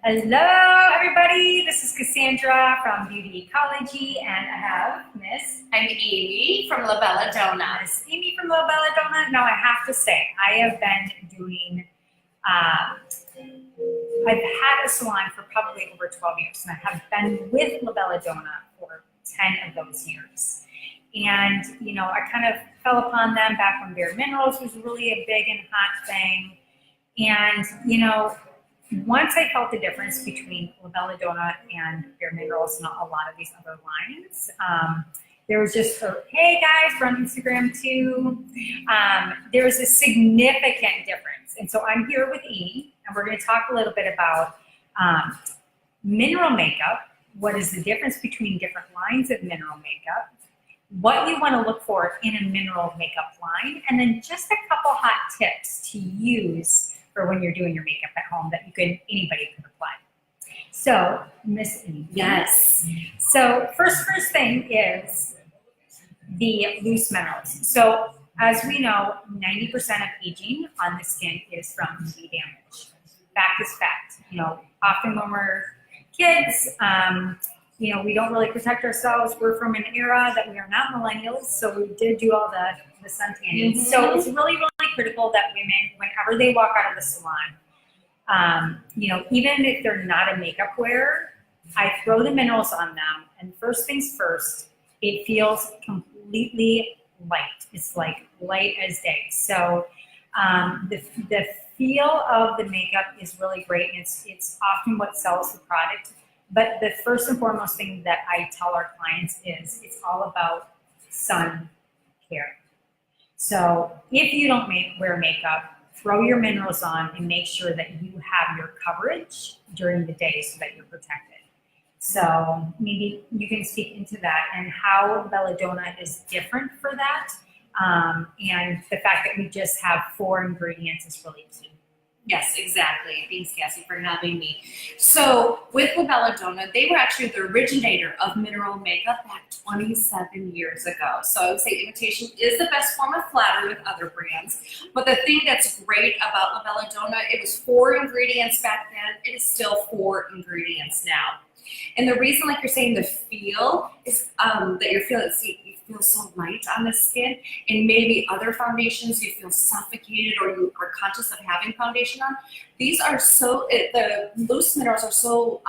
Hello, everybody. This is Cassandra from Beauty Ecology, and I have Miss. I'm Amy from La Bella Donna. Miss Amy from La Bella Donna. Now, I have to say, I have been doing. I've had a salon for probably over 12 years, and I have been with La Bella Donna for 10 of those years. And I kind of fell upon them back when Bare Minerals was really a big and hot thing. And once I felt the difference between La Bella Donna and Bare Minerals and a lot of these other lines, there was just hey guys, we're on Instagram too. There was a significant difference. And so I'm here with Amy, and we're going to talk a little bit about mineral makeup. What is the difference between different lines of mineral makeup? What you want to look for in a mineral makeup line, and then just a couple hot tips to use for when you're doing your makeup at home that anybody could apply. So, Miss Amy. Yes. So first thing is the loose minerals. So as we know, 90% of aging on the skin is from UV damage. Fact is fact. Often when we're kids, we don't really protect ourselves. We're from an era that we are not millennials, so we did do all the sun tanning. Mm-hmm. So it's really, really critical that women, whenever they walk out of the salon, even if they're not a makeup wearer, I throw the minerals on them, and first things first, it feels completely light. It's like light as day. So the feel of the makeup is really great, and it's often what sells the product. But the first and foremost thing that I tell our clients is it's all about sun care. So if you don't wear makeup, throw your minerals on and make sure that you have your coverage during the day so that you're protected. So maybe you can speak into that and how Belladonna is different for that. And the fact that we just have 4 ingredients is really key. Yes, exactly. Thanks, Cassie, for having me. So with La Bella Donna, they were actually the originator of mineral makeup back 27 years ago. So I would say imitation is the best form of flattery with other brands. But the thing that's great about La Bella Donna, it was 4 ingredients back then. It is still 4 ingredients now. And the reason, like you're saying, the feel is that you feel so light on the skin, and maybe other foundations you feel suffocated or you are conscious of having foundation on. These are the loose minerals are so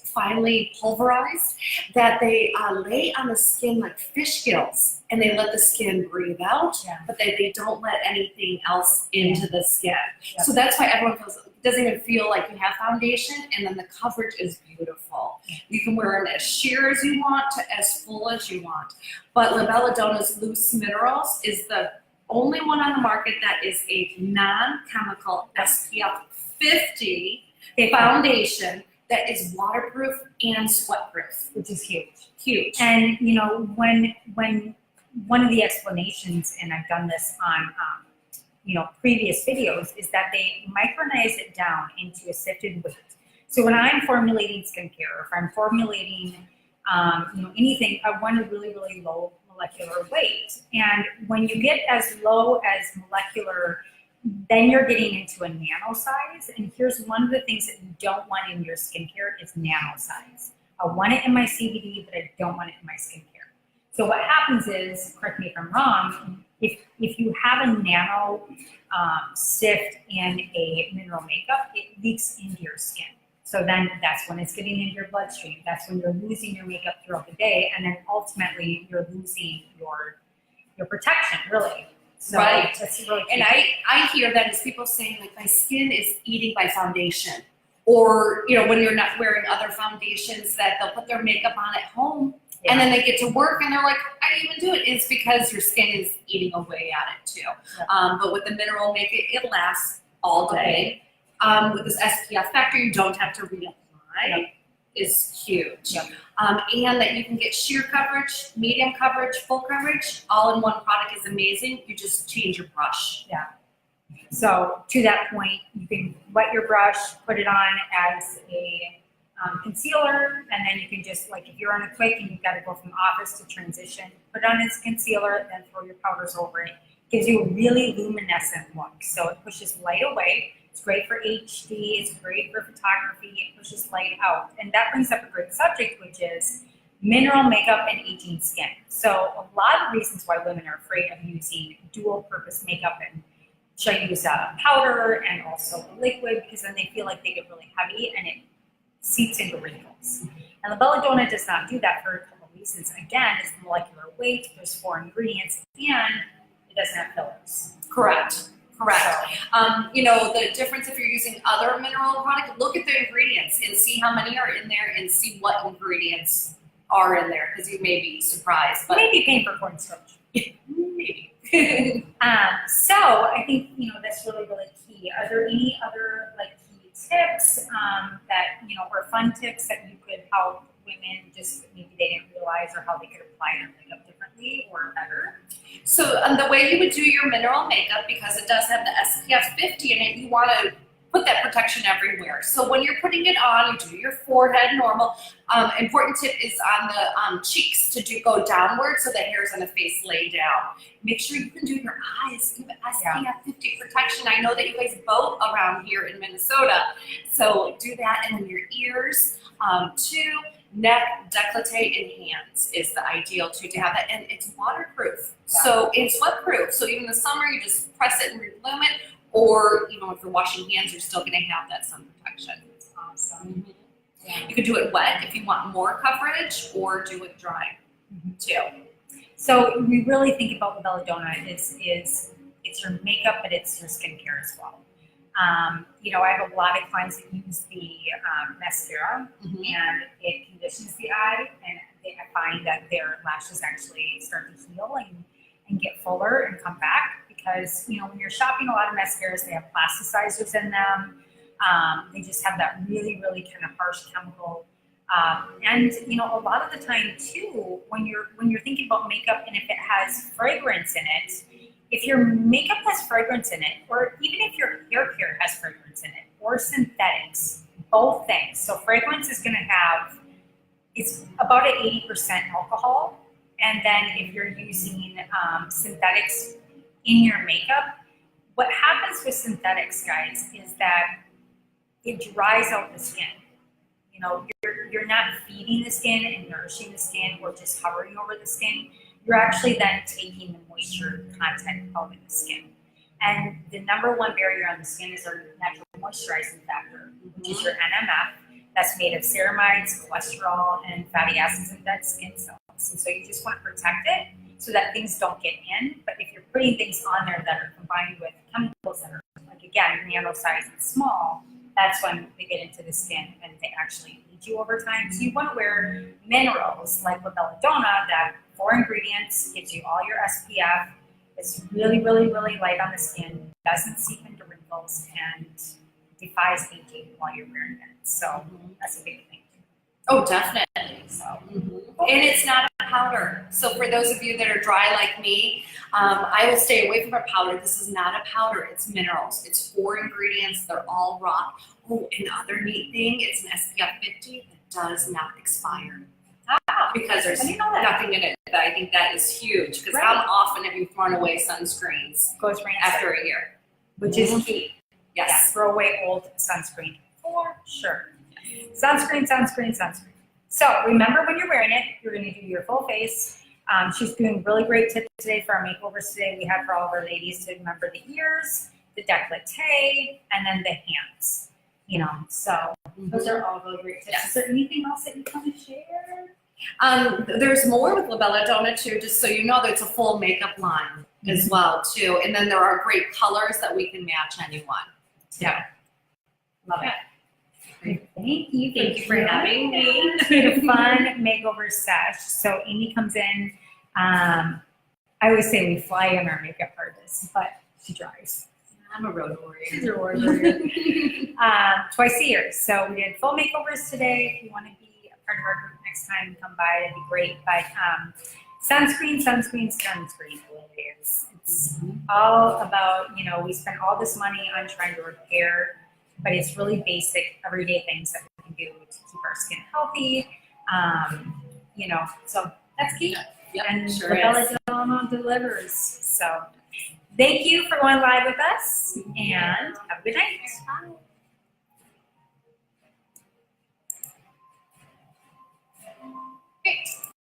finely pulverized that they lay on the skin like fish gills, and they let the skin breathe out, but they don't let anything else into the skin. Yeah. So that's why everyone doesn't even feel like you have foundation, and then the coverage is beautiful. You can wear them as sheer as you want to as full as you want. But La Bella Donna's Loose Minerals is the only one on the market that is a non-chemical SPF 50 foundation that is waterproof and sweatproof, which is huge. Huge. And when one of the explanations, and I've done this on previous videos, is that they micronize it down into a sifted weight. So when I'm formulating skincare, or if I'm formulating anything, I want a really, really low molecular weight. And when you get as low as molecular, then you're getting into a nano size. And here's one of the things that you don't want in your skincare is nano size. I want it in my CBD, but I don't want it in my skincare. So what happens is, correct me if I'm wrong, if you have a nano sift in a mineral makeup, it leaks into your skin. So then that's when it's getting into your bloodstream. That's when you're losing your makeup throughout the day, and then ultimately you're losing your protection, really. So right. That's really key. And I hear that as people saying, like, my skin is eating my foundation. Or, when you're not wearing other foundations, that they'll put their makeup on at home, and then they get to work and they're like, I didn't even do it. It's because your skin is eating away at it too. Yeah. But with the mineral makeup, it lasts all day. With this SPF factor, you don't have to reapply. Yep. Is huge. Yep. And that you can get sheer coverage, medium coverage, full coverage, all in one product is amazing. You just change your brush. Yeah. So to that point, you can wet your brush, put it on as a concealer, and then you can just, like, if you're on a quick and you've got to go from office to transition, put it on as concealer, then throw your powders over it. Gives you a really luminescent look. So it pushes light away. It's great for HD. It's great for photography. It pushes light out. And that brings up a great subject, which is mineral makeup and aging skin. So a lot of reasons why women are afraid of using dual purpose makeup, and she'll use a powder and also a liquid, because then they feel like they get really heavy and it seeps into wrinkles. And the belladonna does not do that for a couple of reasons. Again, it's the molecular weight, there's 4 ingredients, and it doesn't have fillers. Correct. You know, the difference if you're using other mineral product, look at the ingredients and see how many are in there and see what ingredients are in there, because you may be surprised. But Maybe paying for cornstarch. maybe. So I think, you know, that's really, really key. Are there any other like key tips that, you know, or fun tips that you could help women just maybe they didn't realize, or how they could apply their makeup differently or better? So the way you would do your mineral makeup, because it does have the SPF 50 in it, you want to put that protection everywhere. So when you're putting it on, you do your forehead normal. Important tip is on the cheeks to go downward so the hairs on the face lay down. Make sure you can do your eyes, give it SPF 50 protection. I know that you guys both around here in Minnesota, so do that. And then your ears too. Neck, décolleté, and hands is the ideal too, to have that, and it's waterproof. Yeah. So it's sweatproof. So even in the summer, you just press it and rebloom it, or even if you're washing hands, you're still going to have that sun protection. That's awesome. Yeah. You could do it wet if you want more coverage, or do it dry too. So we really think about the belladonna is it's your makeup, but it's your skincare as well. You know, I have a lot of clients that use the mascara, and it conditions the eye, and I find that their lashes actually start to heal and get fuller and come back, because, you know, when you're shopping a lot of mascaras, they have plasticizers in them. They just have that really, really kind of harsh chemical. And, you know, a lot of the time too, when you're thinking about makeup, and if it has fragrance in it, if your makeup has fragrance in it, or even if your hair care has fragrance in it, or synthetics, both things. So fragrance is going to have, it's about an 80% alcohol. And then if you're using synthetics in your makeup, what happens with synthetics, guys, is that it dries out the skin. You know, you're not feeding the skin and nourishing the skin, or just hovering over the skin. You're actually then taking the moisture content out of the skin. And the number one barrier on the skin is our natural moisturizing factor, which is your NMF, that's made of ceramides, cholesterol, and fatty acids and dead skin cells. And so you just want to protect it so that things don't get in. But if you're putting things on there that are combined with chemicals that are, like, again, nano size and small, that's when they get into the skin and they actually eat you over time. So you want to wear minerals like the belladonna, that 4 ingredients, gives you all your SPF. It's really, really, really light on the skin, doesn't seep into wrinkles, and defies aging while you're wearing it. So that's a big thing. Oh, definitely. So, and it's not a powder. So for those of you that are dry like me, I will stay away from a powder. This is not a powder. It's minerals. It's 4 ingredients. They're all raw. Oh, another neat thing, it's an SPF 50 that does not expire. Because there's nothing in it. I think that is huge, because how often have you thrown away sunscreens Goes right after a year? which is key. Yes. Yeah, throw away old sunscreen for sure. Sunscreen, sunscreen, sunscreen. So remember, when you're wearing it, you're going to do your full face. She's doing really great tips today for our makeovers today. We had for all of our ladies to remember the ears, the décolleté, and then the hands. You know, so those are all really great tips. Yes. Is there anything else that you want to share? There's more with La Belladonna too, just so you know, that it's a full makeup line as well too. And then there are great colors that we can match anyone. Yeah. Love it. Thank you. Thank you for having me. It's been a fun makeover sesh. So Amy comes in. I always say we fly in our makeup artist, but she drives. I'm a road warrior. She's a road warrior. Twice a year. So we did full makeovers today. If you want to be a part of our group next time, come by. It'd be great. But sunscreen, sunscreen, sunscreen. It's all about, you know, we spend all this money on trying to repair, but it's really basic, everyday things that we can do to keep our skin healthy. You know, so that's key. Yep, And sure the Belladonna delivers. So Thank you for going live with us, and have a good night. Bye.